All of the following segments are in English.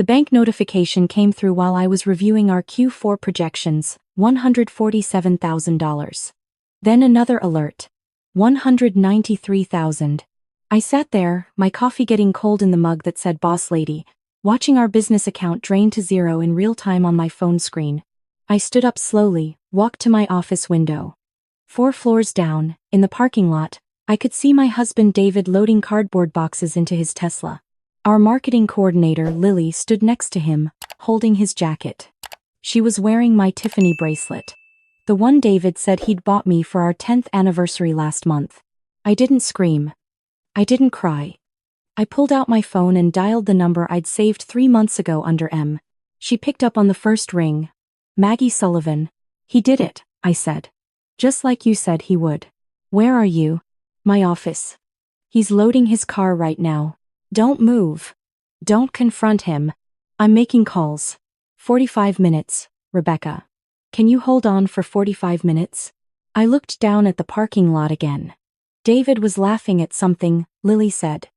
The bank notification came through while I was reviewing our Q4 projections, $147,000. Then another alert. $193,000. I sat there, my coffee getting cold in the mug that said Boss Lady, watching our business account drain to zero in real time on my phone screen. I stood up slowly, walked to my office window. 4 floors down, in the parking lot, I could see my husband David loading cardboard boxes into his Tesla. Our marketing coordinator Lily stood next to him, holding his jacket. She was wearing my Tiffany bracelet. The one David said he'd bought me for our 10th anniversary last month. I didn't scream. I didn't cry. I pulled out my phone and dialed the number I'd saved 3 months ago under M. She picked up on the first ring. Maggie Sullivan. He did it, I said. Just like you said he would. Where are you? My office. He's loading his car right now. Don't move. Don't confront him. I'm making calls. 45 minutes, Rebecca. Can you hold on for 45 minutes? I looked down at the parking lot again. David was laughing at something, Lily said.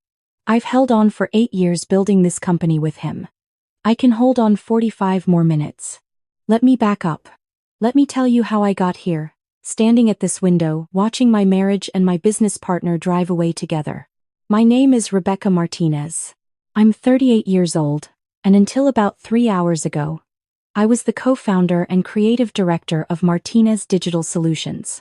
I've held on for 8 years building this company with him. I can hold on 45 more minutes. Let me back up. Let me tell you how I got here, standing at this window, watching my marriage and my business partner drive away together. My name is Rebecca Martinez. I'm 38 years old, and until about 3 hours ago, I was the co-founder and creative director of Martinez Digital Solutions.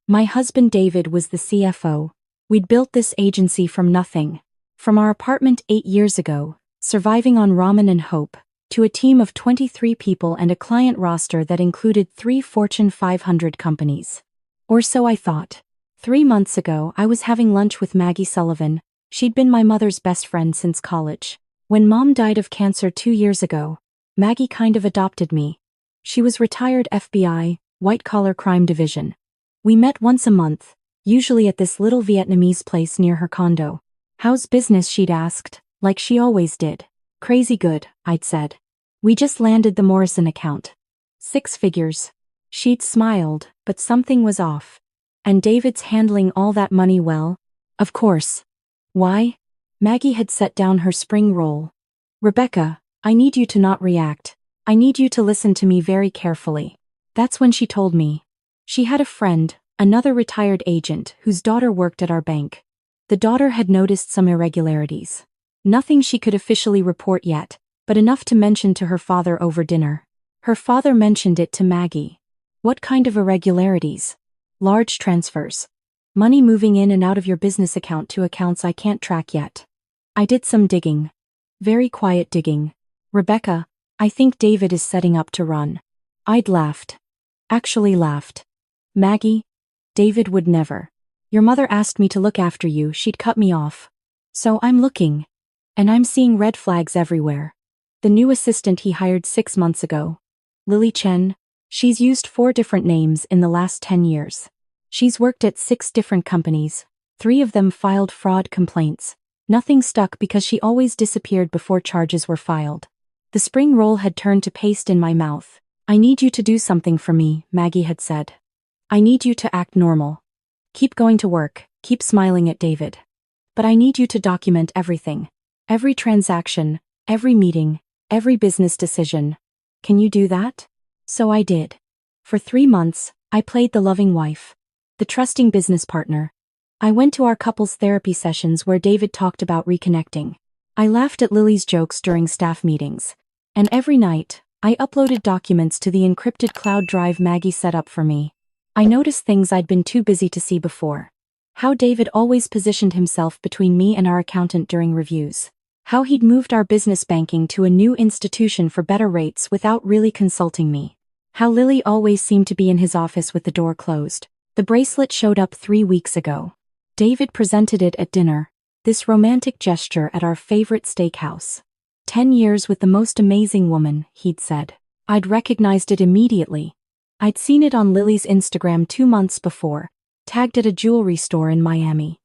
My husband David was the CFO. We'd built this agency from nothing. From our apartment 8 years ago, surviving on ramen and hope, to a team of 23 people and a client roster that included 3 Fortune 500 companies. Or so I thought. 3 months ago, I was having lunch with Maggie Sullivan. She'd been my mother's best friend since college. When Mom died of cancer 2 years ago, Maggie kind of adopted me. She was retired FBI, white-collar crime division. We met once a month, usually at this little Vietnamese place near her condo. How's business, she'd asked, like she always did. Crazy good, I'd said. We just landed the Morrison account. 6 figures. She'd smiled, but something was off. And David's handling all that money well? Of course. Why? Maggie had set down her spring roll. Rebecca, I need you to not react. I need you to listen to me very carefully. That's when she told me. She had a friend, another retired agent, whose daughter worked at our bank. The daughter had noticed some irregularities. Nothing she could officially report yet, but enough to mention to her father over dinner. Her father mentioned it to Maggie. What kind of irregularities? Large transfers. Money moving in and out of your business account to accounts I can't track yet. I did some digging. Very quiet digging. Rebecca, I think David is setting up to run. I'd laughed. Actually laughed. Maggie? David would never. Your mother asked me to look after you, she'd cut me off. So I'm looking. And I'm seeing red flags everywhere. The new assistant he hired 6 months ago. Lily Chen. She's used 4 different names in the last 10 years. She's worked at 6 different companies. 3 of them filed fraud complaints. Nothing stuck because she always disappeared before charges were filed. The spring roll had turned to paste in my mouth. I need you to do something for me, Maggie had said. I need you to act normal. Keep going to work, keep smiling at David. But I need you to document everything. Every transaction, every meeting, every business decision. Can you do that? So I did. For 3 months, I played the loving wife, the trusting business partner. I went to our couples therapy sessions where David talked about reconnecting. I laughed at Lily's jokes during staff meetings. And every night, I uploaded documents to the encrypted cloud drive Maggie set up for me. I noticed things I'd been too busy to see before. How David always positioned himself between me and our accountant during reviews. How he'd moved our business banking to a new institution for better rates without really consulting me. How Lily always seemed to be in his office with the door closed. The bracelet showed up 3 weeks ago. David presented it at dinner. This romantic gesture at our favorite steakhouse. 10 years with the most amazing woman, he'd said. I'd recognized it immediately. I'd seen it on Lily's Instagram 2 months before, tagged at a jewelry store in Miami.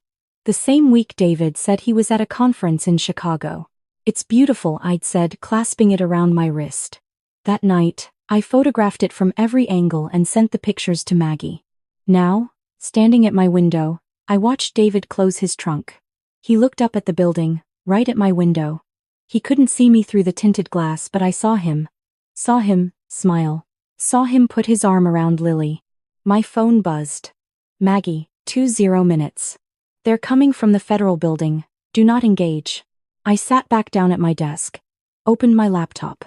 The same week David said he was at a conference in Chicago. It's beautiful, I'd said, clasping it around my wrist. That night, I photographed it from every angle and sent the pictures to Maggie. Now, standing at my window, I watched David close his trunk. He looked up at the building, right at my window. He couldn't see me through the tinted glass, but I saw him. Saw him smile. Saw him put his arm around Lily. My phone buzzed. Maggie, 20 minutes. They're coming from the federal building. Do not engage. I sat back down at my desk. Opened my laptop.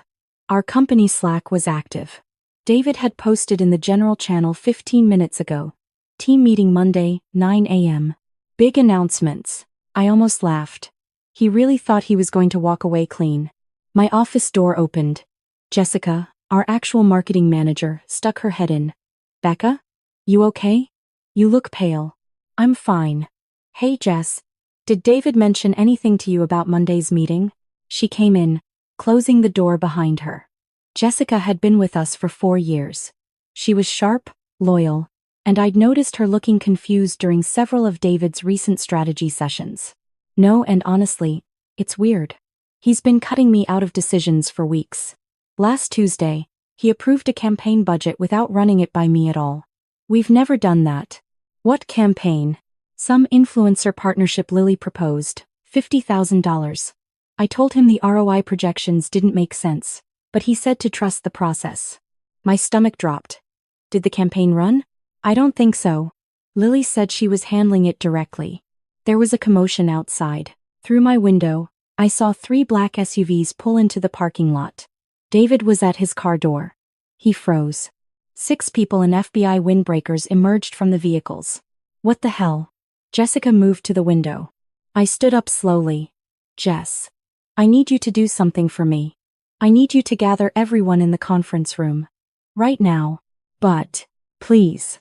Our company Slack was active. David had posted in the general channel 15 minutes ago. Team meeting Monday, 9 a.m. Big announcements. I almost laughed. He really thought he was going to walk away clean. My office door opened. Jessica, our actual marketing manager, stuck her head in. Becca? You okay? You look pale. I'm fine. Hey Jess. Did David mention anything to you about Monday's meeting? She came in, closing the door behind her. Jessica had been with us for 4 years. She was sharp, loyal, and I'd noticed her looking confused during several of David's recent strategy sessions. No, and honestly, it's weird. He's been cutting me out of decisions for weeks. Last Tuesday, he approved a campaign budget without running it by me at all. We've never done that. What campaign? Some influencer partnership Lily proposed, $50,000. I told him the ROI projections didn't make sense, but he said to trust the process. My stomach dropped. Did the campaign run? I don't think so. Lily said she was handling it directly. There was a commotion outside. Through my window, I saw 3 black SUVs pull into the parking lot. David was at his car door. He froze. 6 people in FBI windbreakers emerged from the vehicles. What the hell? Jessica moved to the window. I stood up slowly. Jess, I need you to do something for me. I need you to gather everyone in the conference room. Right now. But, please.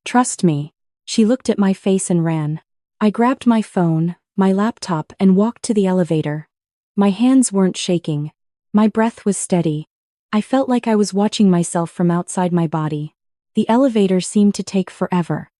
Trust me. She looked at my face and ran. I grabbed my phone, my laptop, and walked to the elevator. My hands weren't shaking. My breath was steady. I felt like I was watching myself from outside my body. The elevator seemed to take forever.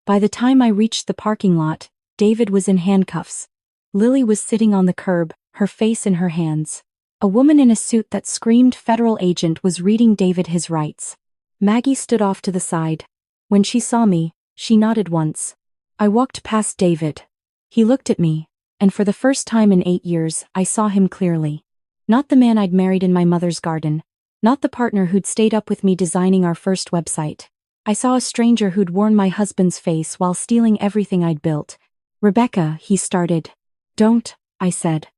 By the time I reached the parking lot, David was in handcuffs. Lily was sitting on the curb, her face in her hands. A woman in a suit that screamed federal agent was reading David his rights. Maggie stood off to the side. When she saw me, she nodded once. I walked past David. He looked at me, and for the first time in 8 years, I saw him clearly. Not the man I'd married in my mother's garden. Not the partner who'd stayed up with me designing our first website. I saw a stranger who'd worn my husband's face while stealing everything I'd built. Rebecca, he started. Don't, I said.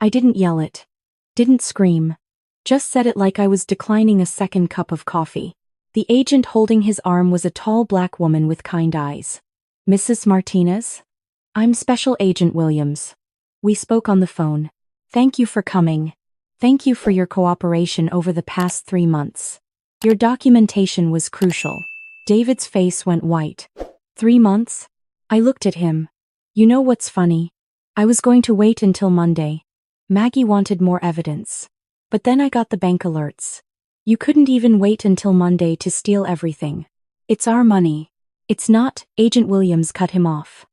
I didn't yell it. Didn't scream. Just said it like I was declining a second cup of coffee. The agent holding his arm was a tall black woman with kind eyes. Mrs. Martinez? I'm Special Agent Williams. We spoke on the phone. Thank you for coming. Thank you for your cooperation over the past 3 months. Your documentation was crucial. David's face went white. 3 months? I looked at him. You know what's funny? I was going to wait until Monday. Maggie wanted more evidence. But then I got the bank alerts. You couldn't even wait until Monday to steal everything. It's our money. It's not, Agent Williams cut him off.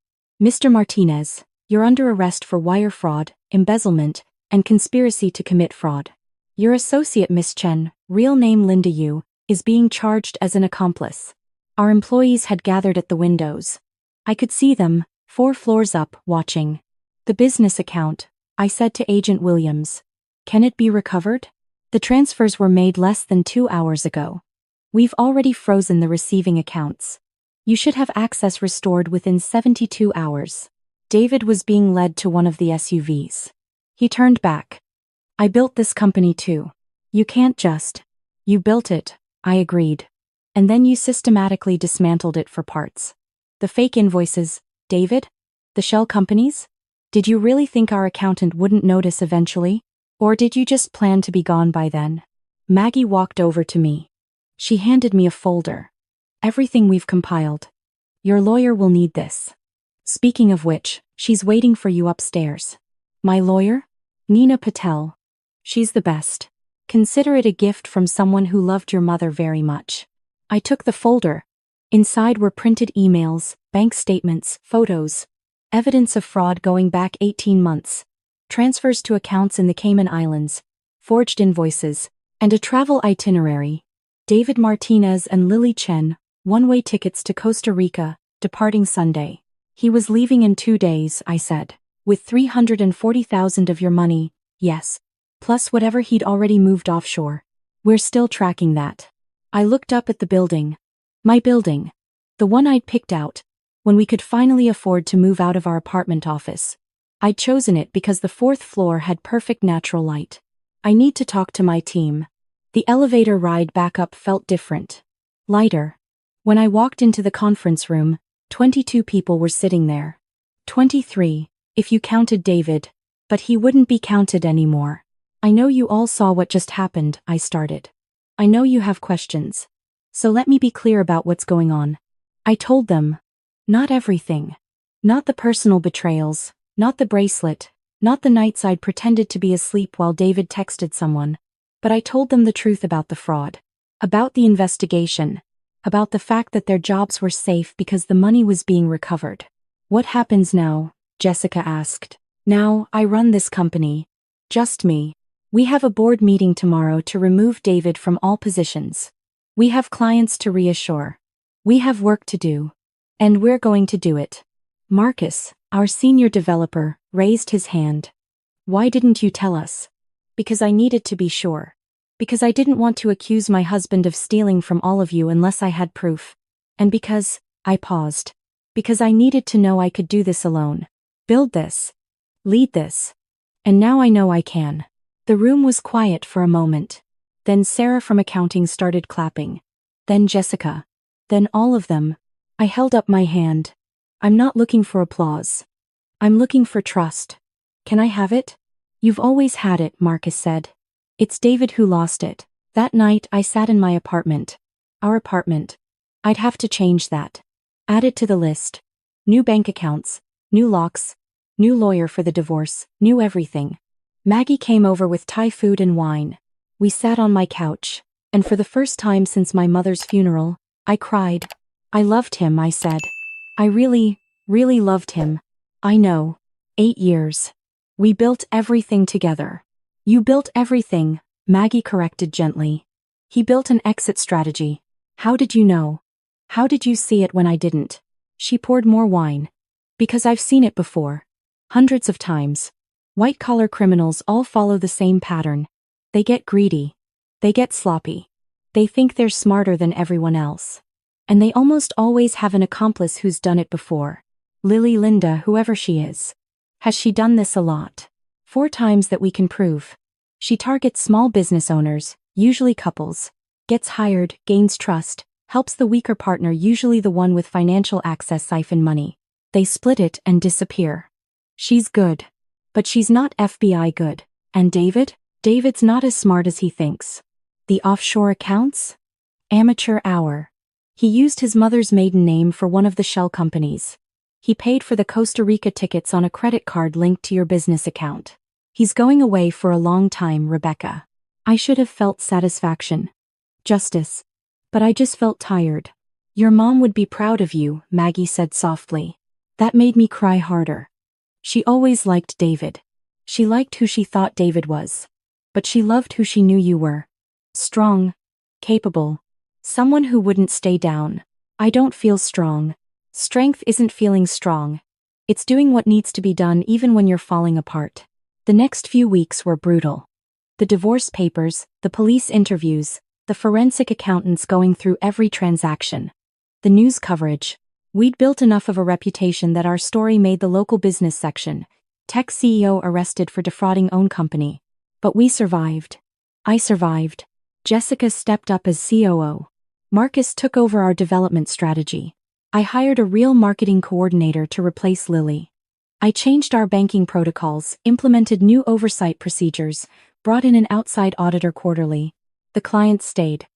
Mr. Martinez, you're under arrest for wire fraud, embezzlement, and conspiracy to commit fraud. Your associate Miss Chen, real name Linda Yu, is being charged as an accomplice. Our employees had gathered at the windows. I could see them, 4 floors up, watching. The business account, I said to Agent Williams. Can it be recovered? The transfers were made less than 2 hours ago. We've already frozen the receiving accounts. You should have access restored within 72 hours. David was being led to one of the SUVs. He turned back. I built this company too. You can't just. You built it, I agreed. And then you systematically dismantled it for parts. The fake invoices, David? The shell companies? Did you really think our accountant wouldn't notice eventually? Or did you just plan to be gone by then? Maggie walked over to me. She handed me a folder. Everything we've compiled. Your lawyer will need this. Speaking of which, she's waiting for you upstairs. My lawyer? Nina Patel. She's the best. Consider it a gift from someone who loved your mother very much. I took the folder. Inside were printed emails, bank statements, photos, evidence of fraud going back 18 months, transfers to accounts in the Cayman Islands, forged invoices, and a travel itinerary. David Martinez and Lily Chen, one-way tickets to Costa Rica, departing Sunday. He was leaving in 2 days, I said. With $340,000 of your money, yes. plus whatever he'd already moved offshore. We're still tracking that. I looked up at the building. My building. The one I'd picked out, when we could finally afford to move out of our apartment office. I'd chosen it because the fourth floor had perfect natural light. I need to talk to my team. The elevator ride back up felt different. Lighter. When I walked into the conference room, 22 people were sitting there. 23, if you counted David, but he wouldn't be counted anymore. I know you all saw what just happened, I started. I know you have questions. So let me be clear about what's going on. I told them. Not everything. Not the personal betrayals, not the bracelet, not the nights I'd pretended to be asleep while David texted someone. But I told them the truth about the fraud. About the investigation. About the fact that their jobs were safe because the money was being recovered. What happens now? Jessica asked. Now, I run this company. Just me. We have a board meeting tomorrow to remove David from all positions. We have clients to reassure. We have work to do. And we're going to do it. Marcus, our senior developer, raised his hand. Why didn't you tell us? Because I needed to be sure. Because I didn't want to accuse my husband of stealing from all of you unless I had proof. And because, I paused. Because I needed to know I could do this alone. Build this. Lead this. And now I know I can. The room was quiet for a moment. Then Sarah from accounting started clapping. Then Jessica. Then all of them. I held up my hand. I'm not looking for applause. I'm looking for trust. Can I have it? You've always had it, Marcus said. It's David who lost it. That night I sat in my apartment. Our apartment. I'd have to change that. Add it to the list. New bank accounts. New locks. New lawyer for the divorce. New everything. Maggie came over with Thai food and wine. We sat on my couch. And for the first time since my mother's funeral, I cried. I loved him, I said. I really, really loved him. I know. 8 years. We built everything together. You built everything, Maggie corrected gently. He built an exit strategy. How did you know? How did you see it when I didn't? She poured more wine. Because I've seen it before. Hundreds of times. White-collar criminals all follow the same pattern. They get greedy. They get sloppy. They think they're smarter than everyone else. And they almost always have an accomplice who's done it before. Lily, Linda, whoever she is. Has she done this a lot? 4 times that we can prove. She targets small business owners, usually couples. Gets hired, gains trust, helps the weaker partner, usually the one with financial access, siphon money. They split it and disappear. She's good. But she's not FBI good. And David? David's not as smart as he thinks. The offshore accounts? Amateur hour. He used his mother's maiden name for one of the shell companies. He paid for the Costa Rica tickets on a credit card linked to your business account. He's going away for a long time, Rebecca. I should have felt satisfaction. Justice. But I just felt tired. Your mom would be proud of you, Maggie said softly. That made me cry harder. She always liked David. She liked who she thought David was. But she loved who she knew you were. Strong. Capable. Someone who wouldn't stay down. I don't feel strong. Strength isn't feeling strong. It's doing what needs to be done even when you're falling apart. The next few weeks were brutal. The divorce papers, the police interviews, the forensic accountants going through every transaction. The news coverage. We'd built enough of a reputation that our story made the local business section. Tech CEO arrested for defrauding own company. But we survived. I survived. Jessica stepped up as COO. Marcus took over our development strategy. I hired a real marketing coordinator to replace Lily. I changed our banking protocols, implemented new oversight procedures, brought in an outside auditor quarterly. The clients stayed.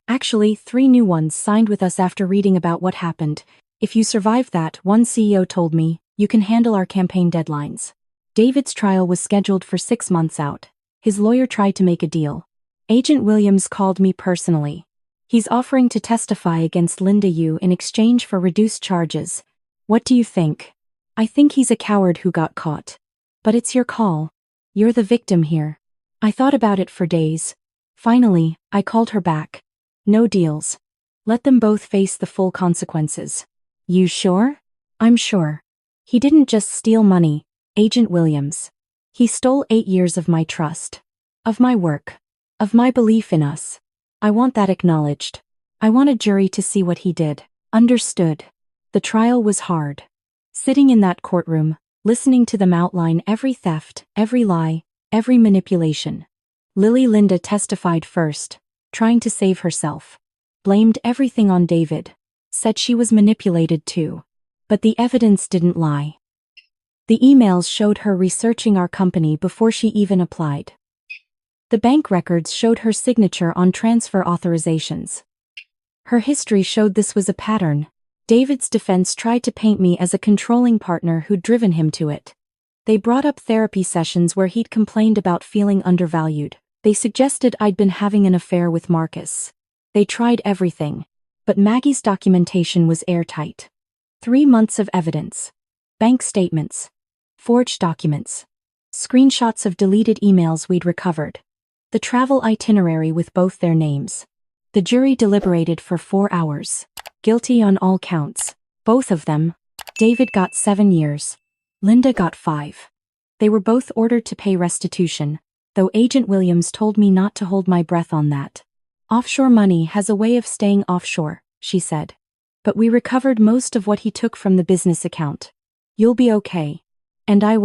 Actually, 3 new ones signed with us after reading about what happened. If you survive that, one CEO told me, you can handle our campaign deadlines. David's trial was scheduled for 6 months out. His lawyer tried to make a deal. Agent Williams called me personally. He's offering to testify against Linda Yu in exchange for reduced charges. What do you think? I think he's a coward who got caught. But it's your call. You're the victim here. I thought about it for days. Finally, I called her back. No deals. Let them both face the full consequences. You sure? I'm sure. He didn't just steal money, Agent Williams. He stole 8 years of my trust. Of my work. Of my belief in us. I want that acknowledged. I want a jury to see what he did. Understood. The trial was hard. Sitting in that courtroom, listening to them outline every theft, every lie, every manipulation. Linda testified first, trying to save herself. Blamed everything on David. Said she was manipulated too. But the evidence didn't lie. The emails showed her researching our company before she even applied. The bank records showed her signature on transfer authorizations. Her history showed this was a pattern. David's defense tried to paint me as a controlling partner who'd driven him to it. They brought up therapy sessions where he'd complained about feeling undervalued. They suggested I'd been having an affair with Marcus. They tried everything. But Maggie's documentation was airtight. 3 months of evidence. Bank statements. Forged documents. Screenshots of deleted emails we'd recovered. The travel itinerary with both their names. The jury deliberated for 4 hours. Guilty on all counts. Both of them. David got 7 years. Linda got 5. They were both ordered to pay restitution, though Agent Williams told me not to hold my breath on that. Offshore money has a way of staying offshore, she said. But we recovered most of what he took from the business account. You'll be okay. And I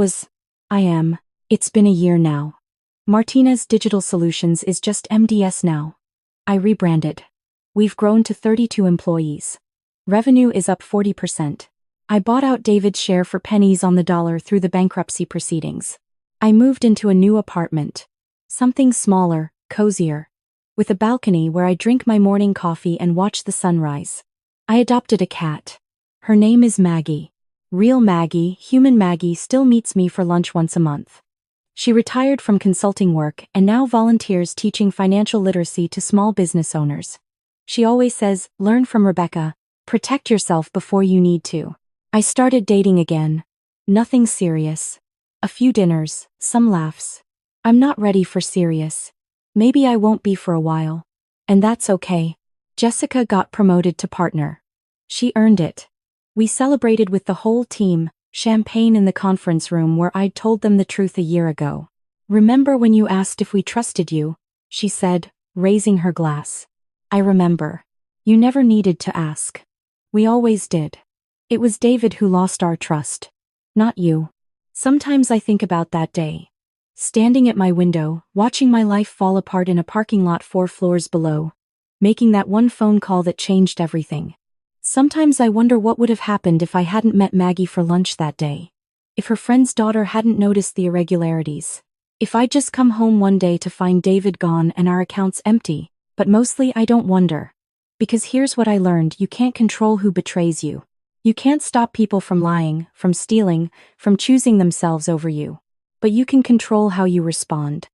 am. It's been a year now. Martinez Digital Solutions is just MDS now. I rebranded. We've grown to 32 employees. Revenue is up 40%. I bought out David's share for pennies on the dollar through the bankruptcy proceedings. I moved into a new apartment. Something smaller, cozier. With a balcony where I drink my morning coffee and watch the sunrise. I adopted a cat. Her name is Maggie. Real Maggie, human Maggie still meets me for lunch once a month. She retired from consulting work and now volunteers teaching financial literacy to small business owners. She always says, learn from Rebecca, protect yourself before you need to. I started dating again. Nothing serious. A few dinners, some laughs. I'm not ready for serious. Maybe I won't be for a while. And that's okay. Jessica got promoted to partner. She earned it. We celebrated with the whole team, champagne in the conference room where I'd told them the truth a year ago. Remember when you asked if we trusted you? She said, raising her glass. I remember. You never needed to ask. We always did. It was David who lost our trust. Not you. Sometimes I think about that day. Standing at my window, watching my life fall apart in a parking lot 4 floors below. Making that one phone call that changed everything. Sometimes I wonder what would have happened if I hadn't met Maggie for lunch that day. If her friend's daughter hadn't noticed the irregularities. If I'd just come home one day to find David gone and our accounts empty. But mostly I don't wonder. Because here's what I learned: you can't control who betrays you. You can't stop people from lying, from stealing, from choosing themselves over you. But you can control how you respond.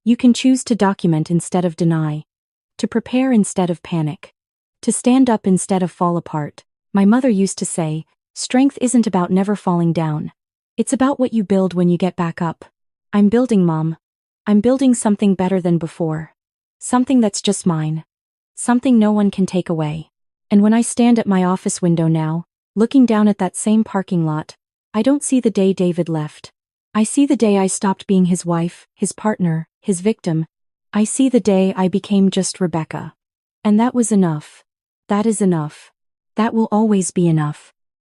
You can choose to document instead of deny. To prepare instead of panic. To stand up instead of fall apart. My mother used to say, strength isn't about never falling down. It's about what you build when you get back up. I'm building, Mom. I'm building something better than before. Something that's just mine. Something no one can take away. And when I stand at my office window now, looking down at that same parking lot, I don't see the day David left. I see the day I stopped being his wife, his partner, his victim. I see the day I became just Rebecca. And that was enough. That is enough. That will always be enough.